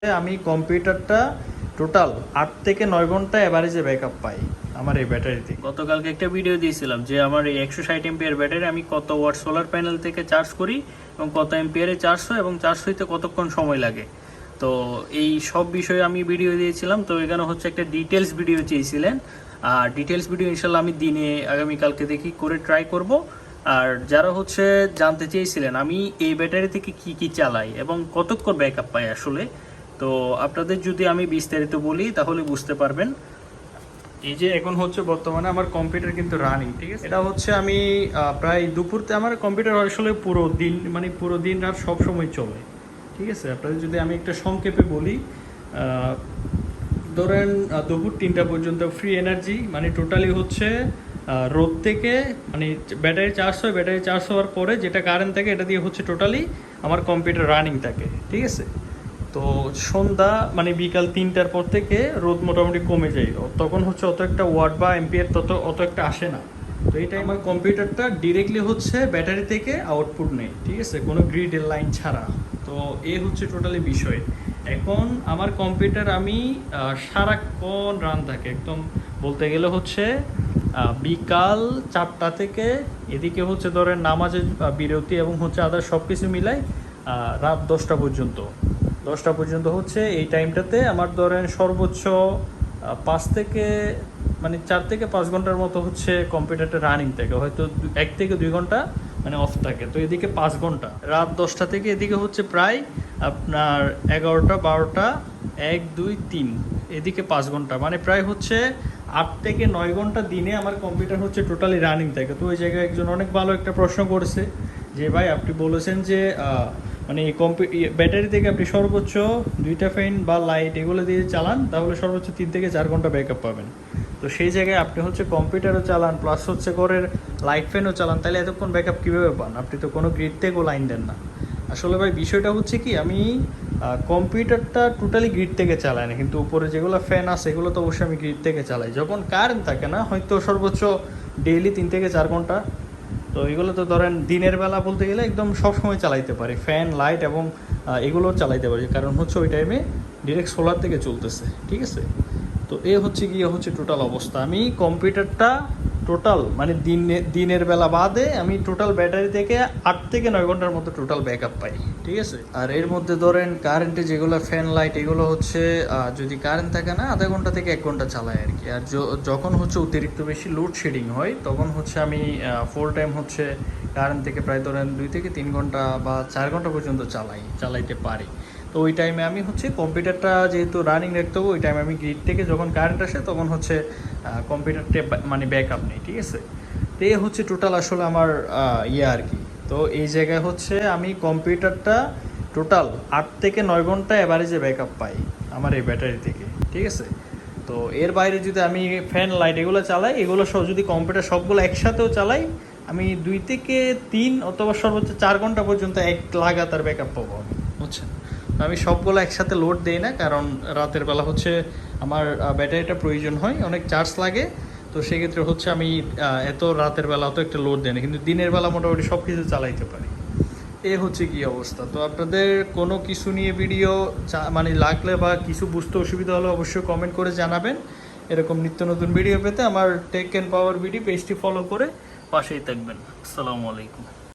আমি কম্পিউটারটা টোটাল 8 থেকে 9 ঘন্টা এভারেজে ব্যাকআপ পাই আমার এই ব্যাটারিতে। গতকালকে একটা ভিডিও দিয়েছিলাম যে আমার এই 160 এমপিআর ব্যাটারি আমি কত ওয়াট সোলার প্যানেল থেকে চার্জ করি এবং কত এমপিআরে চার্জ হয় এবং চার্জ হইতে কতক্ষণ সময় লাগে। তো এই সব বিষয়ে আমি ভিডিও দিয়েছিলাম। তো এখানে হচ্ছে একটা ডিটেলস ভিডিও চেয়েছিলেন, আর ডিটেলস ভিডিও ইনশাল্লাহ আমি দিনে আগামীকালকে দেখি করে ট্রাই করব। আর যারা হচ্ছে জানতে চেয়েছিলেন আমি এই ব্যাটারি থেকে কি কি চালাই এবং কতক্ষণ ব্যাকআপ পাই আসলে, তো আপনাদের যদি আমি বিস্তারিত বলি তাহলে বুঝতে পারবেন। এই যে এখন হচ্ছে বর্তমানে আমার কম্পিউটার কিন্তু রানিং, ঠিক আছে। এটা হচ্ছে আমি প্রায় দুপুরতে আমার কম্পিউটার আসলে পুরো দিন মানে পুরো দিন রাত সব সময় চলে, ঠিক আছে। আপনাদের যদি আমি একটা সংক্ষেপে বলি, ধরেন দুপুর 3টা পর্যন্ত ফ্রি এনার্জি, মানে টোটালি হচ্ছে রোদ থেকে মানে ব্যাটারি চার্জ হয়, ব্যাটারি চার্জ হওয়ার পরে যেটা কারেন্ট থাকে এটা দিয়ে হচ্ছে টোটালি আমার কম্পিউটার রানিং থাকে, ঠিক আছে। তো সন্ধ্যা মানে বিকাল 3টার পর থেকে রোদ মোটামুটি কমে যায়, তখন হচ্ছে অত একটা ওয়াট বা এম্পিয়ার অত একটা আসে না। তো এইটা আমার কম্পিউটারটা ডিরেক্টলি হচ্ছে ব্যাটারি থেকে আউটপুট নেই, ঠিক আছে, কোনো গ্রিড লাইন ছাড়া। তো এই হচ্ছে টোটালি বিষয়। এখন আমার কম্পিউটার আমি সারাক্ষণ রান থাকে, একদম বলতে গেলে হচ্ছে বিকাল 4টা থেকে এদিকে হচ্ছে ধরেন নামাজের বিরতি এবং হচ্ছে আদার সব কিছু মিলাই রাত 10টা পর্যন্ত হচ্ছে এই টাইমটাতে আমার ধরেন সর্বোচ্চ 5 থেকে মানে 4 থেকে 5 ঘন্টার মতো হচ্ছে কম্পিউটারটা রানিং থাকে, হয়তো 1 থেকে 2 ঘন্টা মানে অফ থাকে। তো এদিকে 5 ঘন্টা, রাত 10টা থেকে এদিকে হচ্ছে প্রায় আপনার 11টা 12টা 1 2 3 এদিকে 5 ঘন্টা, মানে প্রায় হচ্ছে 8 থেকে 9 ঘন্টা দিনে আমার কম্পিউটার হচ্ছে টোটালি রানিং থাকে। তো ওই জায়গায় একজন অনেক ভালো একটা প্রশ্ন করেছে যে ভাই আপনি বলেছেন যে মানে এই ব্যাটারি থেকে আপনি সর্বোচ্চ 2টা ফ্যান বা লাইট এগুলো দিয়ে চালান তাহলে সর্বোচ্চ 3 থেকে 4 ঘন্টা ব্যাকআপ পাবেন। তো সেই জায়গায় আপনি হচ্ছে কম্পিউটারও চালান প্লাস হচ্ছে ঘরের লাইট ফ্যানও চালান, তাহলে এতক্ষণ ব্যাকআপ কীভাবে পান? আপনি তো কোনো গ্রিড থেকেও লাইন দেন না। আসলে ভাই বিষয়টা হচ্ছে কি, আমি কম্পিউটারটা টোটালি গ্রিড থেকে চালাই না, কিন্তু উপরে যেগুলো ফ্যান আছে এগুলো তো অবশ্যই আমি গ্রিড থেকে চালাই। যখন কারেন্ট থাকে না হয়তো সর্বোচ্চ ডেইলি 3 থেকে 4 ঘন্টা। তো এগুলো তো ধরেন দিনের বেলা বলতে গেলে একদম সব সময় চালাইতে পারি, ফ্যান লাইট এবং এগুলোও চালাইতে পারি, কারণ হচ্ছে ওই টাইমে ডিরেক্ট সোলার থেকে চলতেছে, ঠিক আছে। তো এ হচ্ছে গিয়ে হচ্ছে টোটাল অবস্থা। আমি কম্পিউটারটা টোটাল মানে দিনের বেলা বাদে আমি টোটাল ব্যাটারি থেকে 8 থেকে 9 ঘন্টার মতো টোটাল ব্যাকআপ পাই, ঠিক আছে। আর এর মধ্যে ধরেন কারেন্টে যেগুলো ফ্যান লাইট এগুলো হচ্ছে যদি কারেন্ট থাকে না আধা ঘন্টা থেকে 1 ঘন্টা চালাই আর কি। আর যখন হচ্ছে অতিরিক্ত বেশি লোডশেডিং হয় তখন হচ্ছে আমি ফুল টাইম হচ্ছে কারেন্ট থেকে প্রায় ধরেন 2 থেকে 3 ঘন্টা বা 4 ঘন্টা পর্যন্ত চালাইতে পারি। তো ওই টাইমে আমি হচ্ছে কম্পিউটারটা যেহেতু রানিং রাখতে হবে, ওই টাইমে আমি গ্রিড থেকে যখন কারেন্ট আসে তখন হচ্ছে কম্পিউটারটা মানে ব্যাকআপ নেই, ঠিক আছে। তো এই হচ্ছে টোটাল আসলে আমার আর কি। তো এই জায়গায় হচ্ছে আমি কম্পিউটারটা টোটাল 8 থেকে 9 ঘন্টা অ্যাভারেজে ব্যাকআপ পাই আমার এই ব্যাটারি থেকে, ঠিক আছে। তো এর বাইরে যদি আমি ফ্যান লাইট এগুলো চালাই, এগুলো সহ যদি কম্পিউটার সবগুলো একসাথেও চালাই আমি 2 থেকে 3 অথবা সর্বোচ্চ 4 ঘন্টা পর্যন্ত এক লাগাতার ব্যাকআপ পাবো আমি, বুঝছেন। আমি সবগুলো একসাথে লোড দেই না, কারণ রাতের বেলা হচ্ছে আমার ব্যাটারিটা প্রয়োজন হয়, অনেক চার্জ লাগে। তো সেক্ষেত্রে হচ্ছে আমি এত রাতের বেলা অত একটা লোড দেয় না, কিন্তু দিনের বেলা মোটামুটি সব কিছু চালাইতে পারি। এ হচ্ছে কি অবস্থা। তো আপনাদের কোনো কিছু নিয়ে ভিডিও মানে লাগলে বা কিছু বুঝতে অসুবিধা হলে অবশ্যই কমেন্ট করে জানাবেন। এরকম নিত্য নতুন ভিডিও পেতে আমার টেক অ্যান্ড পাওয়ার ভিডিও পেজটি ফলো করে পাশেই থাকবেন। আসসালামু আলাইকুম।